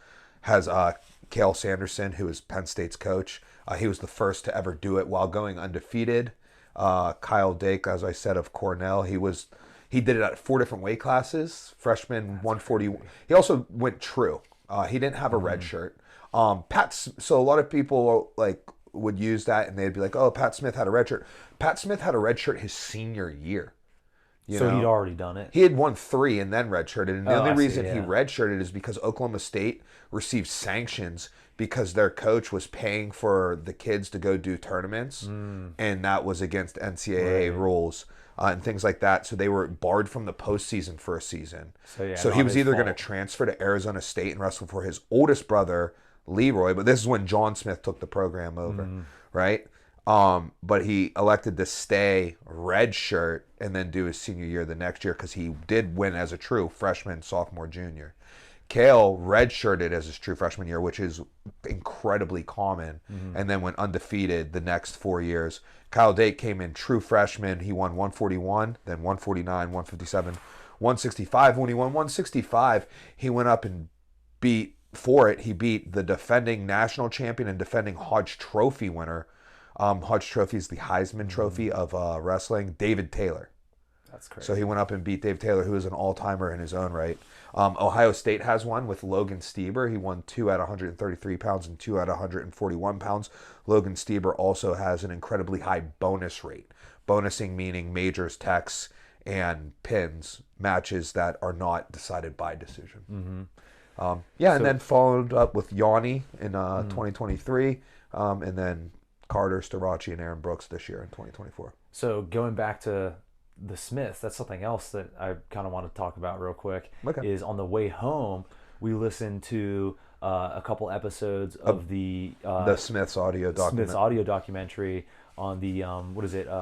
Cale Sanderson, who is Penn State's coach. He was the first to ever do it while going undefeated. Kyle Dake, as I said, of Cornell, he did it at 4 different weight classes. Freshman 140. He also went true. He didn't have a red shirt. So a lot of people like would use that and they'd be like, "Oh, Pat Smith had a red shirt." Pat Smith had a red shirt his senior year. So he'd already done it. He had won 3 and then redshirted. And the only reason he redshirted is because Oklahoma State received sanctions because their coach was paying for the kids to go do tournaments, and that was against NCAA rules and things like that. So they were barred from the postseason for a season. So he was either going to transfer to Arizona State and wrestle for his oldest brother, Leroy, but this is when John Smith took the program over, right? But he elected to stay red shirt and then do his senior year the next year because he did win as a true freshman, sophomore, junior. Cale redshirted as his true freshman year, which is incredibly common, and then went undefeated the next 4 years. Kyle Dake came in true freshman. He won 141, then 149, 157, 165. When he won 165, he went up and beat the defending national champion and defending Hodge Trophy winner. Hodge Trophy is the Heisman Trophy of wrestling, David Taylor. That's crazy. So he went up and beat Dave Taylor, who is an all-timer in his own right. Ohio State has one with Logan Stieber. He won 2 at 133 pounds and 2 at 141 pounds. Logan Stieber also has an incredibly high bonus rate. Bonusing meaning majors, techs, and pins, matches that are not decided by decision. And then followed up with Yanni in 2023, and then Carter, Starace, and Aaron Brooks this year in 2024. So going back to the Smiths, that's something else that I kind of want to talk about real quick. Is on the way home, we listened to a couple episodes of the Smiths audio documentary on the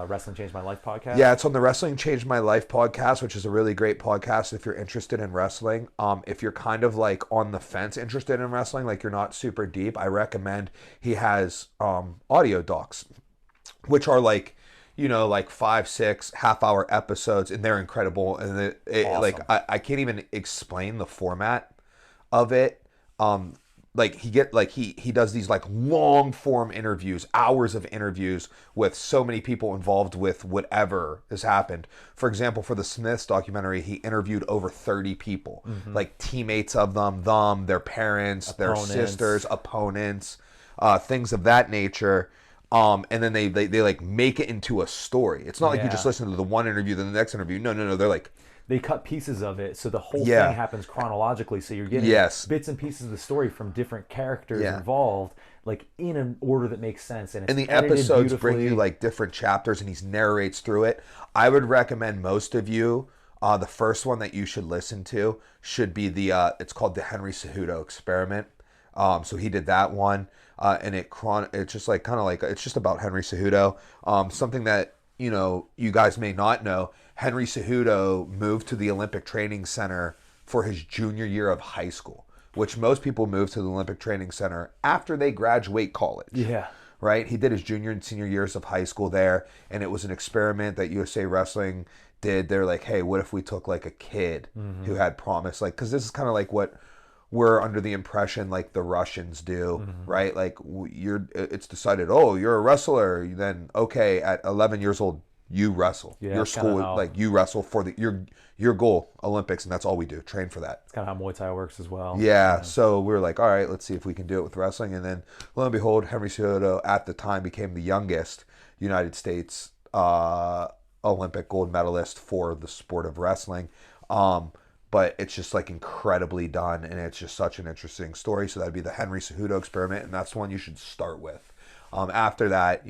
Wrestling Changed My Life podcast. Yeah, it's on the Wrestling Changed My Life podcast, which is a really great podcast if you're interested in wrestling. If you're kind of like on the fence interested in wrestling, like you're not super deep, I recommend he has audio docs, which are like, you know, like 5-6 half-hour episodes, and they're incredible. And awesome. Like I can't even explain the format of it. He does these like long form interviews, hours of interviews with so many people involved with whatever has happened. For example, for the Smiths documentary, he interviewed over 30 people, like teammates of them, their parents, their sisters, opponents, things of that nature. And then they like make it into a story. It's not like you just listen to the one interview, then the next interview. No. They're like, they cut pieces of it, so the whole thing happens chronologically. So you're getting bits and pieces of the story from different characters involved, like in an order that makes sense. And the episodes bring you like different chapters, and he narrates through it. I would recommend most of you, the first one that you should listen to should be it's called the Henry Cejudo Experiment. So he did that one, and it's just like it's just about Henry Cejudo. Something that you guys may not know. Henry Cejudo moved to the Olympic Training Center for his junior year of high school, which most people move to the Olympic Training Center after they graduate college. Yeah. Right? He did his junior and senior years of high school there, and it was an experiment that USA Wrestling did. They're like, hey, what if we took like a kid who had promise? Like, because this is kind of like what we're under the impression like the Russians do, right? Like it's decided, oh, you're a wrestler. Then, okay, at 11 years old, you wrestle. Yeah, Your that's kinda school, how- like you wrestle for your goal, Olympics, and that's all we do. Train for that. It's kind of how Muay Thai works as well. Yeah, so we were like, all right, let's see if we can do it with wrestling. And then, lo and behold, Henry Cejudo at the time became the youngest United States Olympic gold medalist for the sport of wrestling. But it's just like incredibly done, and it's just such an interesting story. So that'd be the Henry Cejudo experiment, and that's the one you should start with. After that,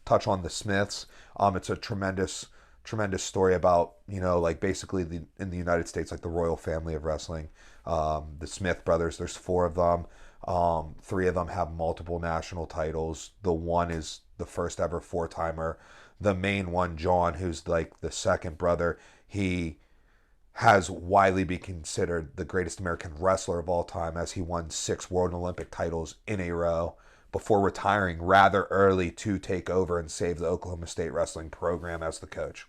touch on the Smiths. It's a tremendous story about, like basically in the United States, like the royal family of wrestling. The Smith brothers, there's 4 of them. 3 of them have multiple national titles. The one is the first ever 4-timer. The main one, John, who's like the second brother, he has widely been considered the greatest American wrestler of all time, as he won 6 World Olympic titles in a row before retiring rather early to take over and save the Oklahoma State wrestling program as the coach.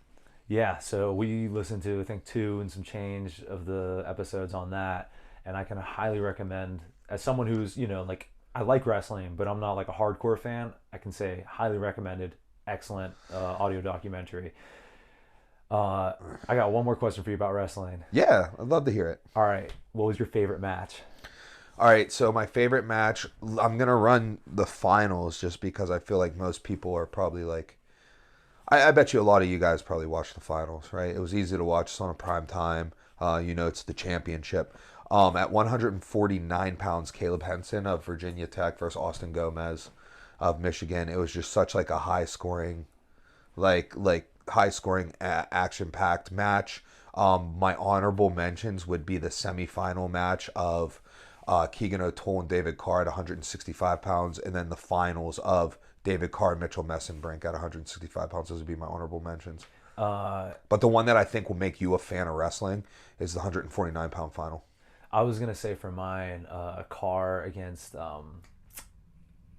Yeah, so we listened to, I think, 2 and some change of the episodes on that, and I can highly recommend, as someone who's, like, I like wrestling, but I'm not like a hardcore fan, I can say highly recommended, excellent audio documentary. I got one more question for you about wrestling. Yeah, I'd love to hear it. All right, what was your favorite match? All right, so my favorite match, I'm going to run the finals just because I feel like most people are probably like, I bet you a lot of you guys probably watched the finals, right? It was easy to watch. It's on a prime time. It's the championship. At 149 pounds, Caleb Henson of Virginia Tech versus Austin Gomez of Michigan. It was just such like a high scoring, action-packed match. My honorable mentions would be the semifinal match of Keegan O'Toole and David Carr at 165 pounds, and then the finals of David Carr and Mitchell Messenbrink at 165 pounds. Those would be my honorable mentions. But the one that I think will make you a fan of wrestling is the 149-pound final. I was going to say for mine, Carr against, I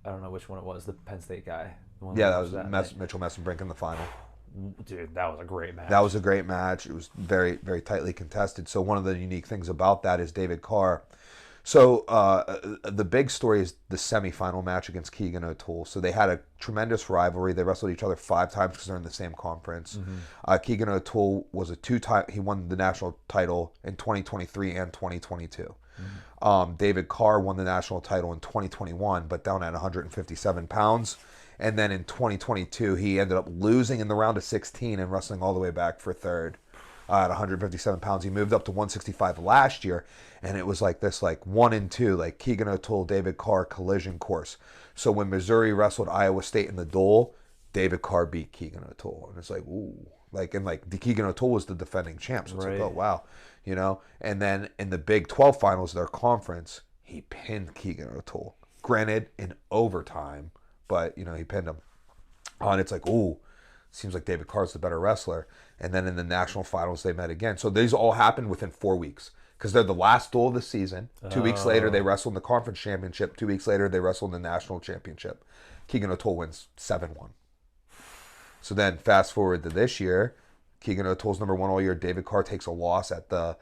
don't know which one it was, the Penn State guy. That was Mitchell Messenbrink in the final. Dude, that was a great match. That was a great match. It was very, very tightly contested. So one of the unique things about that is David Carr. So the big story is the semifinal match against Keegan O'Toole. So they had a tremendous rivalry. They wrestled each other 5 times because they're in the same conference. Mm-hmm. Keegan O'Toole was a 2-time. He won the national title in 2023 and 2022. Mm-hmm. David Carr won the national title in 2021, but down at 157 pounds. And then in 2022, he ended up losing in the round of 16 and wrestling all the way back for 3rd. At 157 pounds. He moved up to 165 last year, and it was like this 1 and 2, like Keegan O'Toole, David Carr collision course. So when Missouri wrestled Iowa State in the duel, David Carr beat Keegan O'Toole. And it's like, ooh. Keegan O'Toole was the defending champ. So it's like, oh, wow. And then in the Big 12 finals of their conference, he pinned Keegan O'Toole. Granted, in overtime, but, he pinned him. And it's like, ooh. Seems like David Carr's the better wrestler. And then in the national finals, they met again. So these all happened within 4 weeks because they're the last duel of the season. 2 weeks later, they wrestled in the conference championship. 2 weeks later, they wrestled in the national championship. Keegan O'Toole wins 7-1. So then fast forward to this year, Keegan O'Toole's number 1 all year. David Carr takes a loss at the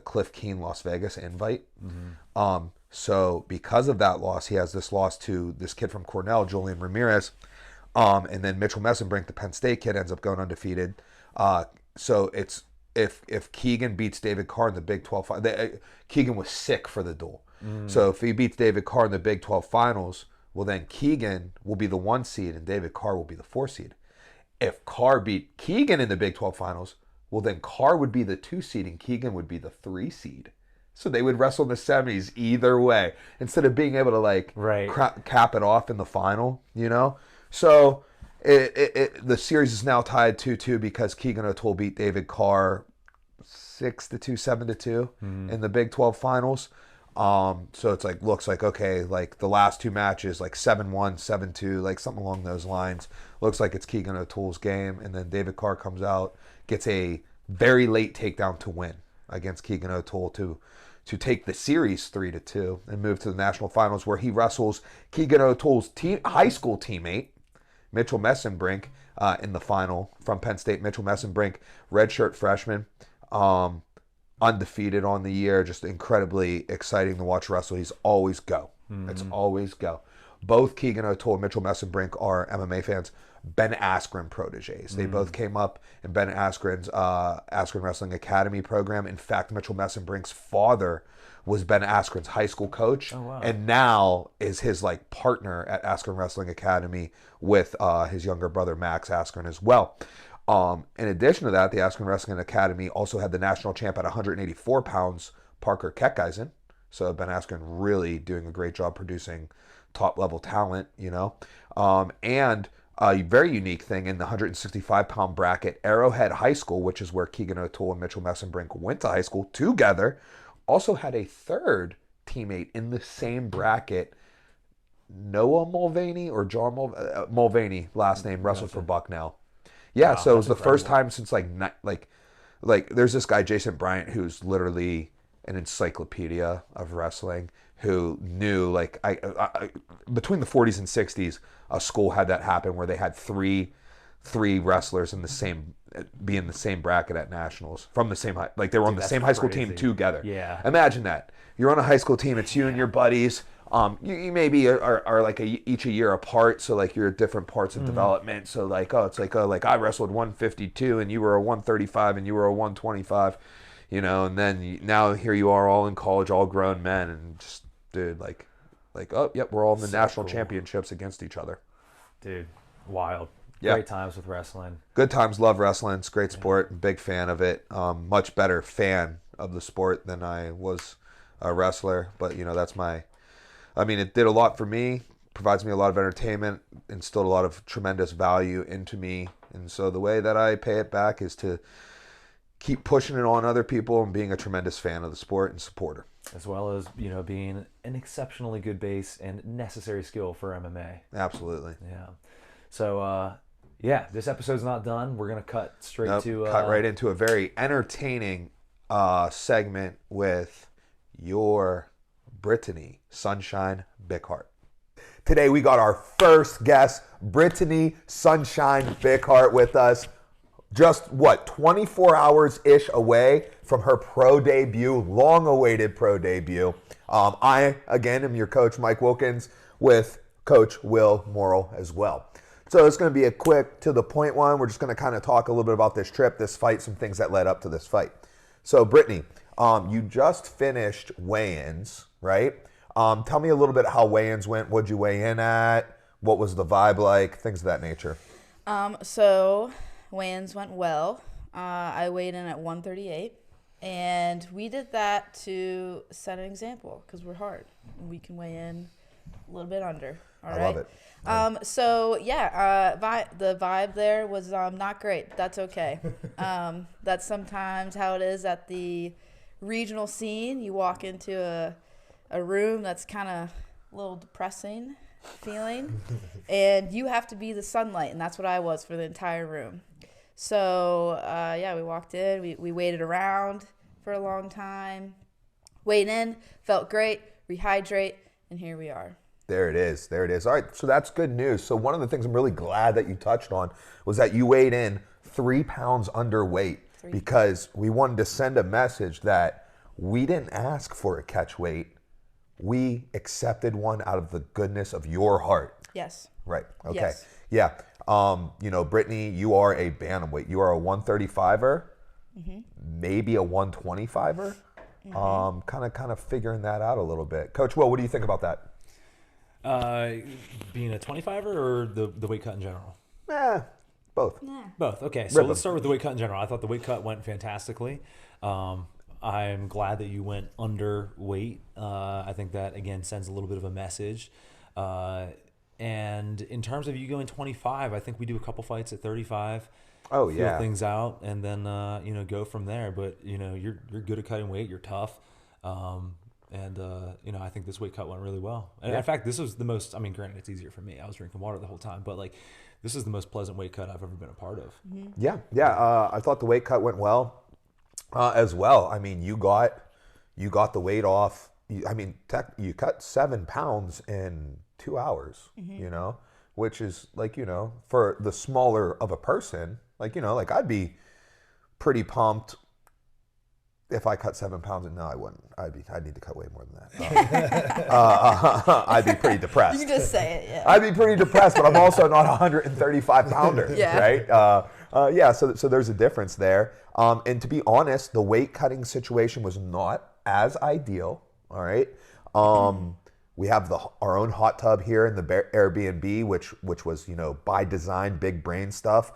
Cliff Keen Las Vegas invite. Mm-hmm. So because of that loss, he has this loss to this kid from Cornell, Julian Ramirez. And then Mitchell Messenbrink, the Penn State kid, ends up going undefeated. So it's if Keegan beats David Carr in the Big 12, Keegan was sick for the duel. So if he beats David Carr in the Big 12 finals, well then Keegan will be the 1 seed and David Carr will be the 4 seed. If Carr beat Keegan in the Big 12 finals, well then Carr would be the 2 seed and Keegan would be the 3 seed. So they would wrestle in the semis either way instead of being able to cap it off in the final, So the series is now tied 2-2 because Keegan O'Toole beat David Carr 6-2, 7-2 in the Big 12 finals. So it's looks like okay, the last 2 matches 7-1, 7-2, something along those lines. Looks like it's Keegan O'Toole's game, and then David Carr comes out, gets a very late takedown to win against Keegan O'Toole to take the series 3-2 and move to the national finals where he wrestles Keegan O'Toole's high school teammate Mitchell Messenbrink in the final from Penn State. Mitchell Messenbrink, redshirt freshman, undefeated on the year, just incredibly exciting to watch wrestle. He's always go. Mm-hmm. It's always go. Both Keegan O'Toole and Mitchell Messenbrink are MMA fans. Ben Askren proteges. They both came up in Ben Askren's Askren Wrestling Academy program. In fact, Mitchell Messenbrink's father was Ben Askren's high school coach, and now is his like partner at Askren Wrestling Academy with his younger brother Max Askren as well. In addition to that, the Askren Wrestling Academy also had the national champ at 184 pounds, Parker Keckeisen. So Ben Askren really doing a great job producing top level talent, you know, and a very unique thing in the 165-pound bracket, Arrowhead High School, which is where Keegan O'Toole and Mitchell Messenbrink went to high school together, also had a third teammate in the same bracket, Noah Mulvaney or John Mulvaney, last name, wrestled for Bucknell. Yeah, so it was the first time since like there's this guy, Jason Bryant, who's literally an encyclopedia of wrestling, who knew like I between the 40s and 60s, a school had that happen where they had three wrestlers in the same bracket at nationals from the same high, like they were on the same high school team together. Yeah, imagine that you're on a high school team. It's you and your buddies. You maybe are like each a year apart, so like you're at different parts of development. So like it's like I wrestled 152 and you were a 135 and you were a 125, you know, and then now here you are all in college, all grown men, and just dude like oh yep, we're all in the national championships against each other. Dude, wild. Yeah. Great times with wrestling. Good times, love wrestling. It's a great sport. Big fan of it. Much better fan of the sport than I was a wrestler, but you know it did a lot for me, provides me a lot of entertainment, instilled a lot of tremendous value into me. And so the way that I pay it back is to keep pushing it on other people and being a tremendous fan of the sport and supporter. As well as, you know, being an exceptionally good base and necessary skill for MMA. Absolutely. Yeah. So, this episode's not done. We're going to cut straight cut right into a very entertaining segment with your Brittany Sunshine Bickhart. Today we got our first guest, Brittany Sunshine Bickhart, with us. Just 24 hours-ish away from her pro debut, long-awaited pro debut. I, again, am your coach, Mike Wilkins, with Coach Will Morrill as well. So it's going to be a quick, to-the-point one. We're just going to kind of talk a little bit about this trip, this fight, some things that led up to this fight. So, Brittany, you just finished weigh-ins, right? Tell me a little bit how weigh-ins went. What'd you weigh in at? What was the vibe like? Things of that nature. So weigh-ins went well. I weighed in at 138, and we did that to set an example because we're hard. We can weigh in a little bit under. All right. I love it. The vibe there was not great. That's okay. That's sometimes how it is at the regional scene. You walk into a room that's kind of a little depressing feeling, and you have to be the sunlight, and that's what I was for the entire room. So, we walked in, we waited around for a long time, weighed in, felt great, rehydrate, and here we are. There it is. All right, so that's good news. So one of the things I'm really glad that you touched on was that you weighed in 3 pounds underweight because we wanted to send a message that we didn't ask for a catch weight. We accepted one out of the goodness of your heart. Yes. Right. Okay. Yes. Yeah. Brittany, you are a bantamweight. You are a 135er, maybe a 125er. Kind of figuring that out a little bit. Coach Will, what do you think about that? Being a 25er or the weight cut in general? Both. Yeah. Both. Okay, so let's start with the weight cut in general. I thought the weight cut went fantastically. I'm glad that you went underweight. I think that, again, sends a little bit of a message. And in terms of you going 25, I think we do a couple fights at 35. Oh, yeah. Feel things out and then, go from there. But, you're good at cutting weight. You're tough. I think this weight cut went really well. And in fact, this was the most, granted, it's easier for me. I was drinking water the whole time. But, this is the most pleasant weight cut I've ever been a part of. Mm-hmm. Yeah. I thought the weight cut went well as well. You got the weight off. You cut 7 pounds in 2 hours, which is for the smaller of a person, I'd be pretty pumped If I cut 7 pounds, no, I wouldn't. I'd need to cut way more than that. I'd be pretty depressed. You can just say it, yeah. I'd be pretty depressed, but I'm also not a 135 pounder, Yeah. right? Yeah, so there's a difference there. And to be honest, the weight cutting situation was not as ideal, all right? We have our own hot tub here in the Airbnb, which was, by design, big brain stuff.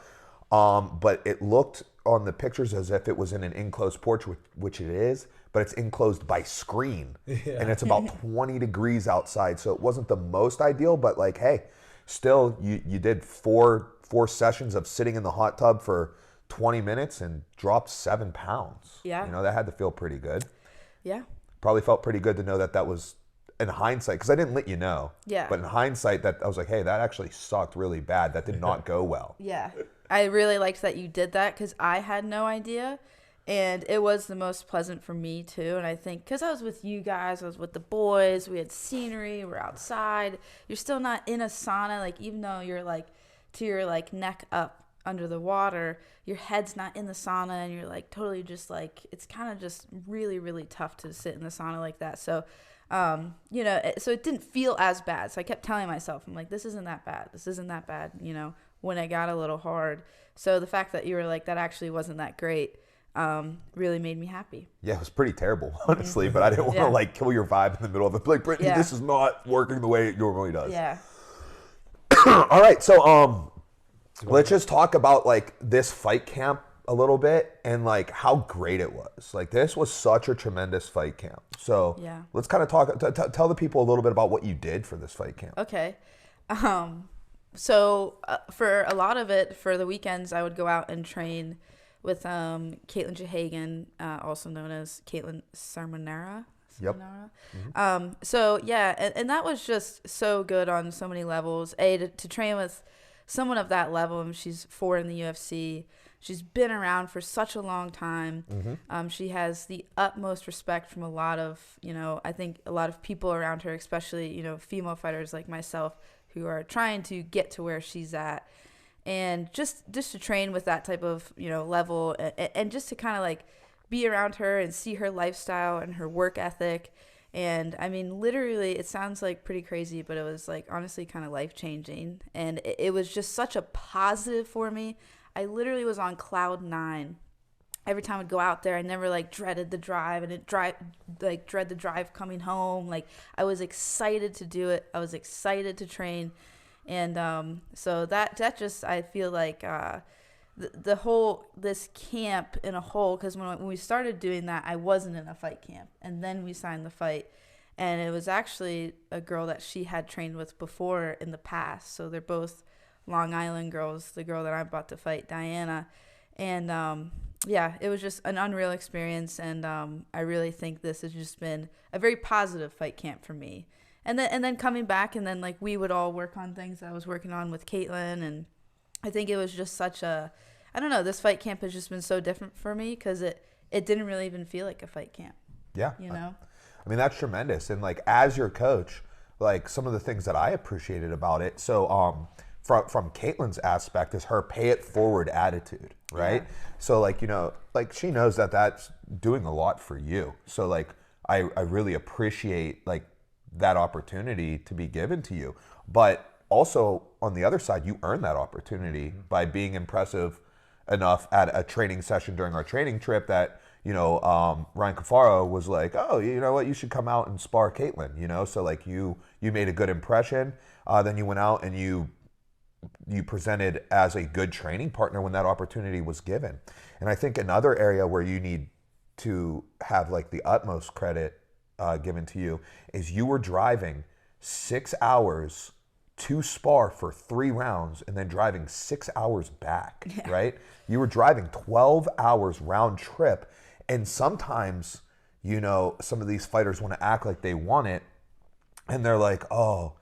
But it looked on the pictures as if it was in an enclosed porch, which it is, but it's enclosed by screen. Yeah. And it's about 20 degrees outside. So it wasn't the most ideal, but like, hey, still you did four sessions of sitting in the hot tub for 20 minutes and dropped 7 pounds. Yeah. That had to feel pretty good. Yeah. Probably felt pretty good to know that was, in hindsight, because I didn't let you know. Yeah. But in hindsight, that I was like, hey, that actually sucked really bad. That did not go well. Yeah. I really liked that you did that because I had no idea. And it was the most pleasant for me, too. And I think because I was with you guys, I was with the boys, we had scenery, we're outside. You're still not in a sauna. Like, even though you're, like, to your, like, neck up under the water, your head's not in the sauna. And you're, like, totally just, like, it's kind of just really, really tough to sit in the sauna like that. So, so it didn't feel as bad. So I kept telling myself, I'm like, this isn't that bad. This isn't that bad, when it got a little hard. So the fact that you were like, that actually wasn't that great, really made me happy. Yeah, it was pretty terrible, honestly, but I didn't want to like kill your vibe in the middle of it. Like, Brittany, this is not working the way it normally does. Yeah. All right, so let's just talk about like this fight camp a little bit and like how great it was. Like, this was such a tremendous fight camp. So let's kind of tell the people a little bit about what you did for this fight camp. Okay. So for a lot of it, for the weekends, I would go out and train with Caitlin Jahagan, also known as Caitlin Sarmonera. Yep. Mm-hmm. And that was just so good on so many levels. To train with someone of that level, and she's 4 in the UFC. She's been around for such a long time. Mm-hmm. She has the utmost respect from a lot of, I think a lot of people around her, especially, female fighters like myself, who are trying to get to where she's at. And just to train with that type of, level and just to kind of like be around her and see her lifestyle and her work ethic. And I mean, literally, it sounds like pretty crazy, but it was like honestly kind of life-changing. And it was just such a positive for me. I literally was on cloud 9. Every time I'd go out there, I never like dreaded the drive and dread the drive coming home. Like, I was excited to do it. I was excited to train. And so that just, I feel like the whole, this camp in a whole, because when we started doing that, I wasn't in a fight camp. And then we signed the fight. And it was actually a girl that she had trained with before in the past. So they're both Long Island girls, the girl that I'm about to fight, Diana. And it was just an unreal experience. And I really think this has just been a very positive fight camp for me. And then coming back, and then like we would all work on things that I was working on with Caitlin. And I think it was just such a, I don't know, this fight camp has just been so different for me because it didn't really even feel like a fight camp. Yeah. I mean, that's tremendous. And like, as your coach, like some of the things that I appreciated about it. So from Caitlin's aspect is her pay it forward attitude, right? Yeah. So like, like she knows that that's doing a lot for you. So like, I really appreciate like that opportunity to be given to you. But also on the other side, you earned that opportunity by being impressive enough at a training session during our training trip that, Ryan Cafaro was like, oh, you know what, you should come out and spar Caitlin, so like you made a good impression. Then you went out and you presented as a good training partner when that opportunity was given. And I think another area where you need to have like the utmost credit given to you is you were driving 6 hours to spar for 3 rounds and then driving 6 hours back, right? You were driving 12 hours round trip. And sometimes, some of these fighters want to act like they want it. And they're like, oh,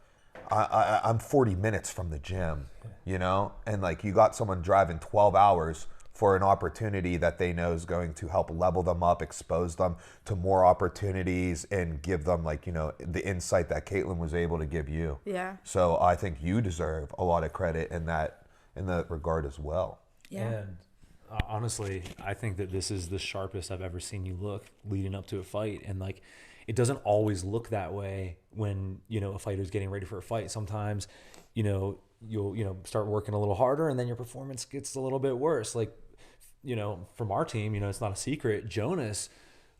I'm 40 minutes from the gym, And like you got someone driving 12 hours for an opportunity that they know is going to help level them up, expose them to more opportunities, and give them like, the insight that Caitlin was able to give you. Yeah. So I think you deserve a lot of credit in that regard as well. Yeah. And honestly, I think that this is the sharpest I've ever seen you look leading up to a fight. And like, it doesn't always look that way when, a fighter's getting ready for a fight. Sometimes, you'll, start working a little harder and then your performance gets a little bit worse. Like, from our team, it's not a secret. Jonas,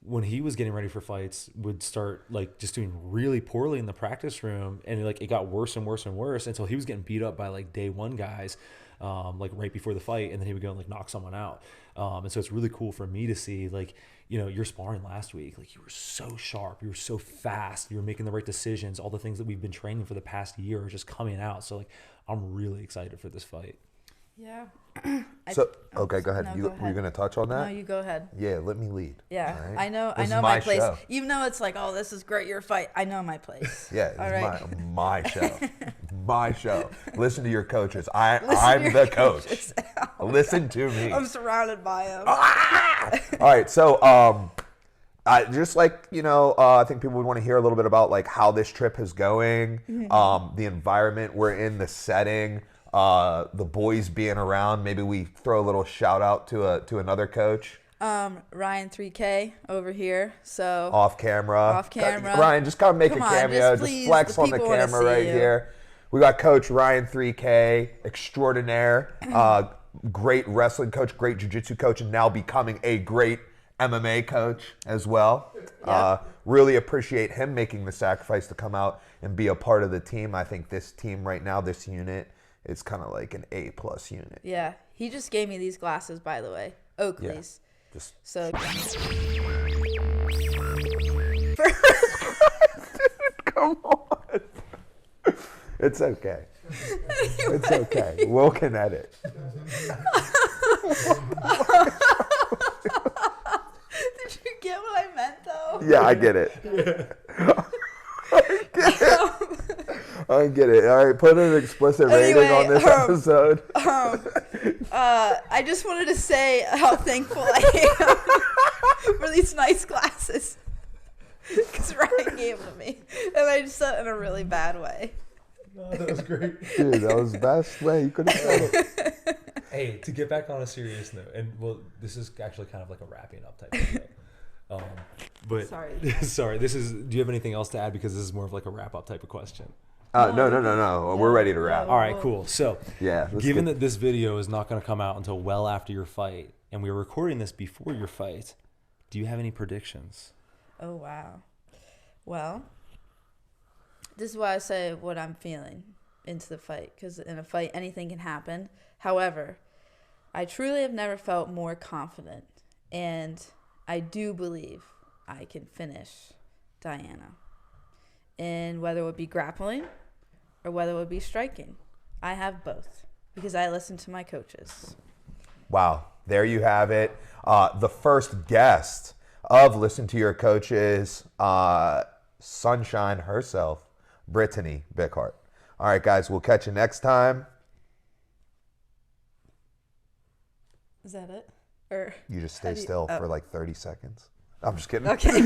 when he was getting ready for fights, would start like just doing really poorly in the practice room, and like it got worse and worse and worse until he was getting beat up by like day one guys, like right before the fight, and then he would go and like knock someone out. And so it's really cool for me to see like, your sparring last week, like you were so sharp, you were so fast, you were making the right decisions. All the things that we've been training for the past year are just coming out. So like, I'm really excited for this fight. Yeah. Okay, go ahead. No, Were you going to touch on that? No, you go ahead. Yeah, let me lead. Yeah, right? I know This is my place. show. Even though it's like, oh, this is great, your fight. I know my place. Yeah, it's All right. my show. My show. Listen to your coaches. I'm Your the coach. coaches. Listen to me. I'm surrounded by them. All right, so just like I think people would want to hear a little bit about like how this trip is going, the environment we're in, the setting, the boys being around. Maybe we throw a little shout out to another coach. Ryan 3K over here. So Off camera. Ryan, just come make Come a on, cameo. just please, flex the on the people wanna camera see right you. here. We got Coach Ryan 3K, extraordinaire, great wrestling coach, great jiu-jitsu coach, and now becoming a great MMA coach as well. Yep. Really appreciate him making the sacrifice to come out and be a part of the team. I think this team right now, this unit, is kind of like an A+ unit. Yeah, he just gave me these glasses, by the way, Oakley's. Yeah. Just So come on. It's okay. It's okay. Will can edit. Did you get what I meant, though? Yeah, I get it. I get it. All right, put an explicit rating on this episode. I just wanted to say how thankful I am for these nice glasses. Because Ryan gave them to me. And I just said it in a really bad way. No, that was great. Dude, that was the best way you could have said it. Hey, to get back on a serious note, and well, this is actually kind of like a wrapping up type of thing. But sorry, do you have anything else to add? Because this is more of like a wrap up type of question. No. We're ready to wrap. All right, cool. So, given that that this video is not going to come out until well after your fight, and we were recording this before your fight, do you have any predictions? Oh, wow. Well, this is why I say what I'm feeling into the fight. Because in a fight, anything can happen. However, I truly have never felt more confident. And I do believe I can finish Diana. And whether it would be grappling or whether it would be striking, I have both. Because I listen to my coaches. Wow. There you have it. The first guest of Listen to Your Coaches, Sunshine herself, Brittany Bickhart. All right, guys, we'll catch you next time. Is that it? Or you just stay still for like 30 seconds. I'm just kidding. Okay.